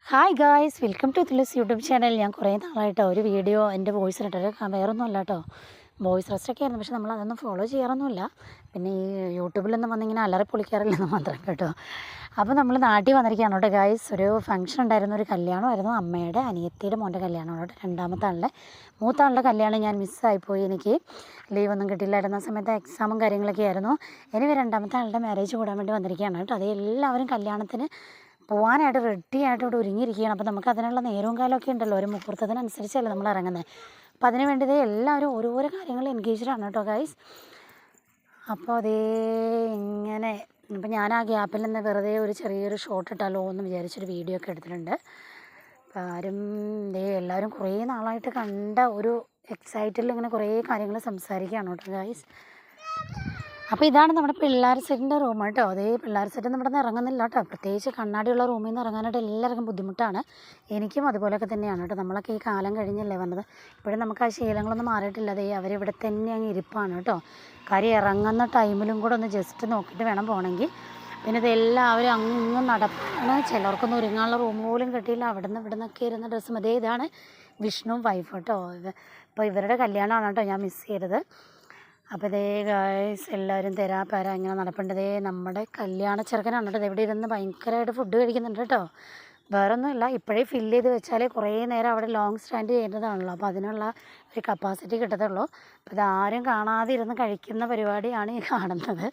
Hi guys, welcome to Thulasi YouTube channel. ഞാൻ കുറേ നാളായിട്ടോ ഒരു വീഡിയോ എൻ്റെ വോയിസിലിട്ടൊരു വേറൊന്നും അല്ല കേട്ടോ, വോയിസ് റെസ്റ്റൊക്കെ ആയിരുന്നു. പക്ഷെ നമ്മൾ അതൊന്നും ഫോളോ ചെയ്യാറൊന്നുമില്ല. പിന്നെ ഈ യൂട്യൂബിലൊന്നും വന്നിങ്ങനെ അലറി പൊളിക്കാറില്ലെന്ന് മാത്രം കേട്ടോ. അപ്പോൾ നമ്മൾ നാട്ടിൽ വന്നിരിക്കുകയാണ് കേട്ടോ ഗായ്സ്. ഒരു ഫംഗ്ഷൻ ഉണ്ടായിരുന്നു, ഒരു കല്യാണമായിരുന്നു. അമ്മയുടെ അനിയത്തിയുടെ മോൻ്റെ കല്യാണമാണ് കേട്ടോ. രണ്ടാമത്തെ ആളുടെ മൂത്ത ആളുടെ കല്യാണം ഞാൻ മിസ്സായിപ്പോയി. എനിക്ക് ലീവൊന്നും കിട്ടിയില്ലായിരുന്നു. ആ സമയത്ത് എക്സാമും കാര്യങ്ങളൊക്കെ ആയിരുന്നു. ഇനി രണ്ടാമത്തെ ആളുടെ മാരേജ് കൂടാൻ വേണ്ടി വന്നിരിക്കുകയാണ് കേട്ടോ. അത് എല്ലാവരും കല്യാണത്തിന് പോകാനായിട്ട് റെഡിയായിട്ട് ഇവിടെ ഒരുങ്ങിയിരിക്കുകയാണ്. അപ്പോൾ നമുക്ക് അതിനുള്ള നേരവും കാലമൊക്കെ ഉണ്ടല്ലോ, ഒരു മുഹൂർത്തത്തിനനുസരിച്ചല്ലേ നമ്മൾ ഇറങ്ങുന്നത്. അപ്പോൾ അതിന് വേണ്ടി എല്ലാവരും ഓരോരോ കാര്യങ്ങൾ എൻഗേജ്ഡാണ് കേട്ടോ ഗൈസ്. അപ്പോൾ അതേ ഇങ്ങനെ അപ്പോൾ ഞാൻ ആ ഗ്യാപ്പിൽ നിന്ന് വെറുതെ ഒരു ചെറിയൊരു ഷോട്ട് ഇട്ടാലോ എന്ന് വിചാരിച്ചൊരു വീഡിയോ ഒക്കെ എടുത്തിട്ടുണ്ട്. അപ്പോൾ എല്ലാവരും കുറേ നാളായിട്ട് കണ്ട ഒരു എക്സൈറ്റിൽ ഇങ്ങനെ കുറേ കാര്യങ്ങൾ സംസാരിക്കുകയാണ് കേട്ടോ ഗൈസ്. അപ്പോൾ ഇതാണ് നമ്മുടെ പിള്ളേർ സെറ്റിൻ്റെ റൂം കേട്ടോ. അതേ പിള്ളേർ സെറ്റ് നമ്മുടെ നിന്ന് ഇറങ്ങുന്നില്ല കേട്ടോ. പ്രത്യേകിച്ച് കണ്ണാടിയുള്ള റൂമിൽ നിന്ന് ഇറങ്ങാനായിട്ട് എല്ലാവർക്കും ബുദ്ധിമുട്ടാണ്. എനിക്കും അതുപോലെയൊക്കെ തന്നെയാണ് കേട്ടോ. നമ്മളൊക്കെ ഈ കാലം കഴിഞ്ഞല്ലേ വന്നത്. ഇപ്പോഴും നമുക്ക് ആ ശീലങ്ങളൊന്നും മാറിയിട്ടില്ല. അതേ അവരിവിടെ തന്നെ അങ്ങ് ഇരിപ്പാണ് കേട്ടോ. കാര്യം ഇറങ്ങുന്ന ടൈമിലും കൂടെ ഒന്ന് ജസ്റ്റ് നോക്കിയിട്ട് വേണം പോകണമെങ്കിൽ. പിന്നെ ഇതെല്ലാവരും അങ്ങ് നടപ്പാണ്. ചിലർക്കൊന്നും ഒരുങ്ങാനുള്ള റൂം പോലും കിട്ടിയില്ല. അവിടെ നിന്ന് ഇവിടെ നിന്നൊക്കെ ഇരുന്ന ഡ്രസ്സും. അതേ ഇതാണ് വിഷ്ണു വൈഫ് കേട്ടോ. ഇപ്പോൾ ഇവരുടെ കല്യാണമാണ് കേട്ടോ ഞാൻ മിസ് ചെയ്തത്. അപ്പോൾ ഇതേ ഗായ്സ് എല്ലാവരും തരാപ്പാര ഇങ്ങനെ നടപ്പുണ്ടതേ നമ്മുടെ കല്യാണ ചെറുക്കനാണ് കേട്ടോ. ഇവിടെ ഇരുന്ന് ഭയങ്കരമായിട്ട് ഫുഡ് കഴിക്കുന്നുണ്ട് കേട്ടോ. വേറൊന്നുമില്ല, ഇപ്പോഴേ ഫില്ല് ചെയ്ത് വെച്ചാലേ കുറേ നേരം അവിടെ ലോങ് സ്റ്റാൻഡ് ചെയ്യേണ്ടതാണല്ലോ. അപ്പോൾ അതിനുള്ള ഒരു കപ്പാസിറ്റി കിട്ടത്തുള്ളൂ. അപ്പോൾ ഇതാരും കാണാതെ ഇരുന്ന് കഴിക്കുന്ന പരിപാടിയാണ് ഈ കാണുന്നത്.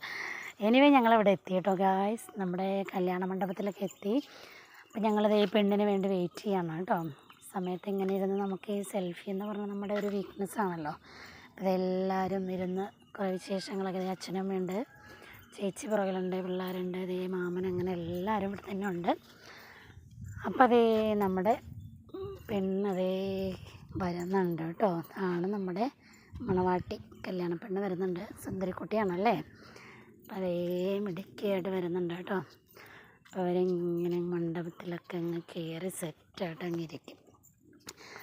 എനിവേ ഞങ്ങളിവിടെ എത്തി കേട്ടോ ഗായ്സ്. നമ്മുടെ കല്യാണ മണ്ഡപത്തിലൊക്കെ എത്തി. അപ്പോൾ ഞങ്ങളിത് ഈ പെണ്ണിന് വേണ്ടി വെയിറ്റ് ചെയ്യണം കേട്ടോ. സമയത്ത് ഇങ്ങനെ ഇരുന്ന് നമുക്ക് ഈ സെൽഫി എന്ന് പറഞ്ഞാൽ നമ്മുടെ ഒരു വീക്ക്നെസ് ആണല്ലോ. അതെല്ലാവരും ഇരുന്ന് കുറേ വിശേഷങ്ങളൊക്കെ, അച്ഛനമ്മയുണ്ട്, ചേച്ചി പുറകിലുണ്ട്, പിള്ളേരുണ്ട്, അതേ മാമൻ, അങ്ങനെ എല്ലാവരും ഇവിടെ തന്നെ ഉണ്ട്. അപ്പോൾ അതേ നമ്മുടെ പെണ്ണതേ വരുന്നുണ്ട് കേട്ടോ. ആണ് നമ്മുടെ മണവാട്ടി, കല്യാണ പെണ്ണ് വരുന്നുണ്ട്. സുന്ദരിക്കുട്ടിയാണല്ലേ. അപ്പോൾ അതേ മിടുക്കിയായിട്ട് വരുന്നുണ്ട് കേട്ടോ. അപ്പോൾ അവരിങ്ങനെ മണ്ഡപത്തിലൊക്കെ അങ്ങ് കയറി സെറ്റായിട്ട് അങ്ങ് ഇരിക്കും.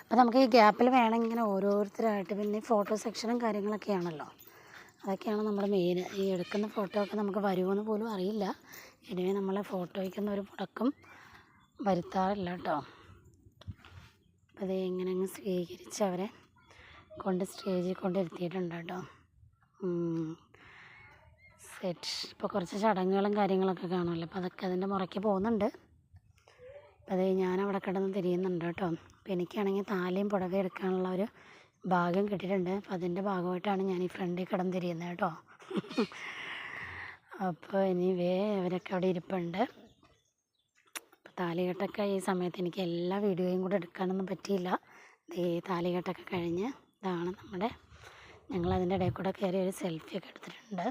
അപ്പോൾ നമുക്ക് ഈ ഗ്യാപ്പിൽ വേണം ഇങ്ങനെ ഓരോരുത്തരായിട്ട്. പിന്നെ ഫോട്ടോ സെക്ഷനും കാര്യങ്ങളൊക്കെയാണല്ലോ, അതൊക്കെയാണ് നമ്മുടെ മെയിൻ. ഈ എടുക്കുന്ന ഫോട്ടോ ഒക്കെ നമുക്ക് വരുമോയെന്ന് പോലും അറിയില്ല. ഇനിവേ നമ്മളെ ഫോട്ടോയ്ക്കൊന്നും ഒരു മുടക്കം വരുത്താറില്ല കേട്ടോ. അപ്പോൾ അതേ ഇങ്ങനെ അങ്ങ് സ്വീകരിച്ച് അവരെ കൊണ്ട് സ്റ്റേജിൽ കൊണ്ടിരുത്തിയിട്ടുണ്ട് കേട്ടോ. സെറ്റ് ഇപ്പോൾ കുറച്ച് ചടങ്ങുകളും കാര്യങ്ങളൊക്കെ കാണുമല്ലോ. അപ്പോൾ അതൊക്കെ അതിൻ്റെ മുറയ്ക്ക് പോകുന്നുണ്ട്. അപ്പോൾ അതേ ഞാനവിടെ കിടന്ന് തിരിയുന്നുണ്ട് കേട്ടോ. അപ്പോൾ എനിക്കാണെങ്കിൽ താലിയും പുടവയും എടുക്കാനുള്ള ഒരു ഭാഗ്യം കിട്ടിയിട്ടുണ്ട്. അപ്പോൾ അതിൻ്റെ ഭാഗമായിട്ടാണ് ഞാൻ ഈ ഫ്രണ്ടിൽ കിടന്ന് തിരിയുന്നത് കേട്ടോ. അപ്പോൾ എനിവേ അവരൊക്കെ അവിടെ ഇരിപ്പുണ്ട്. അപ്പോൾ താലികെട്ടൊക്കെ ഈ സമയത്ത് എനിക്ക് എല്ലാ വീഡിയോയും കൂടെ എടുക്കാനൊന്നും പറ്റിയില്ല. ഈ താലികെട്ടൊക്കെ കഴിഞ്ഞ് ഇതാണ് നമ്മുടെ, ഞങ്ങളതിൻ്റെ ഇടയിൽ കൂടെ കയറി ഒരു സെൽഫിയൊക്കെ എടുത്തിട്ടുണ്ട്.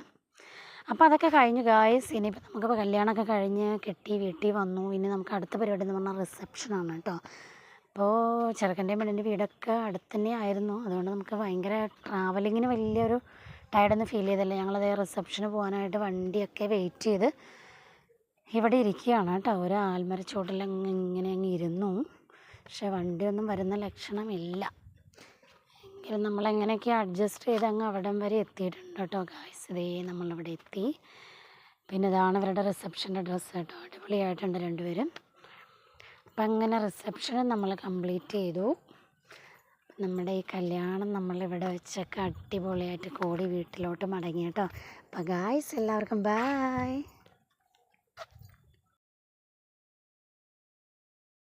അപ്പോൾ അതൊക്കെ കഴിഞ്ഞു ഗായ്സ്. ഇനിയിപ്പോൾ നമുക്കിപ്പോൾ കല്യാണമൊക്കെ കഴിഞ്ഞ് കെട്ടി വീട്ടിൽ വന്നു. ഇനി നമുക്ക് അടുത്ത പരിപാടി എന്ന് പറഞ്ഞാൽ റിസപ്ഷനാണ് കേട്ടോ. അപ്പോൾ ചെറുക്കൻ്റെയും പെണ്ണിൻ്റെ വീടൊക്കെ അടുത്ത് തന്നെ ആയിരുന്നു. അതുകൊണ്ട് നമുക്ക് ഭയങ്കര ട്രാവലിങ്ങിന് വലിയൊരു ടയർഡൊന്നും ഫീൽ ചെയ്തില്ല. ഞങ്ങളതേ റിസപ്ഷന് പോകാനായിട്ട് വണ്ടിയൊക്കെ വെയിറ്റ് ചെയ്ത് ഇവിടെ ഇരിക്കുകയാണ് കേട്ടോ. ഒരു ആൽമരച്ചോട്ടിലങ്ങ് ഇങ്ങനെ അങ്ങ് ഇരുന്നു. പക്ഷേ വണ്ടിയൊന്നും വരുന്ന ലക്ഷണമില്ല. എങ്കിലും നമ്മളെങ്ങനെയൊക്കെ അഡ്ജസ്റ്റ് ചെയ്ത് അങ്ങ് അവിടം വരെ എത്തിയിട്ടുണ്ട് കേട്ടോ ഗായ്സ്. ഇതേ നമ്മളിവിടെ എത്തി. പിന്നെ ഇതാണ് ഇവരുടെ റിസപ്ഷൻ്റെ ഡ്രസ്സ് കേട്ടോ. അടിപൊളിയായിട്ടുണ്ട് രണ്ടുപേരും. അപ്പം അങ്ങനെ റിസപ്ഷൻ നമ്മൾ കംപ്ലീറ്റ് ചെയ്തു. നമ്മുടെ ഈ കല്യാണം നമ്മളിവിടെ വെച്ചൊക്കെ അടിപൊളിയായിട്ട് കൂടി വീട്ടിലോട്ട് മടങ്ങി കേട്ടോ. അപ്പോൾ ഗായ്സ് എല്ലാവർക്കും ബൈ.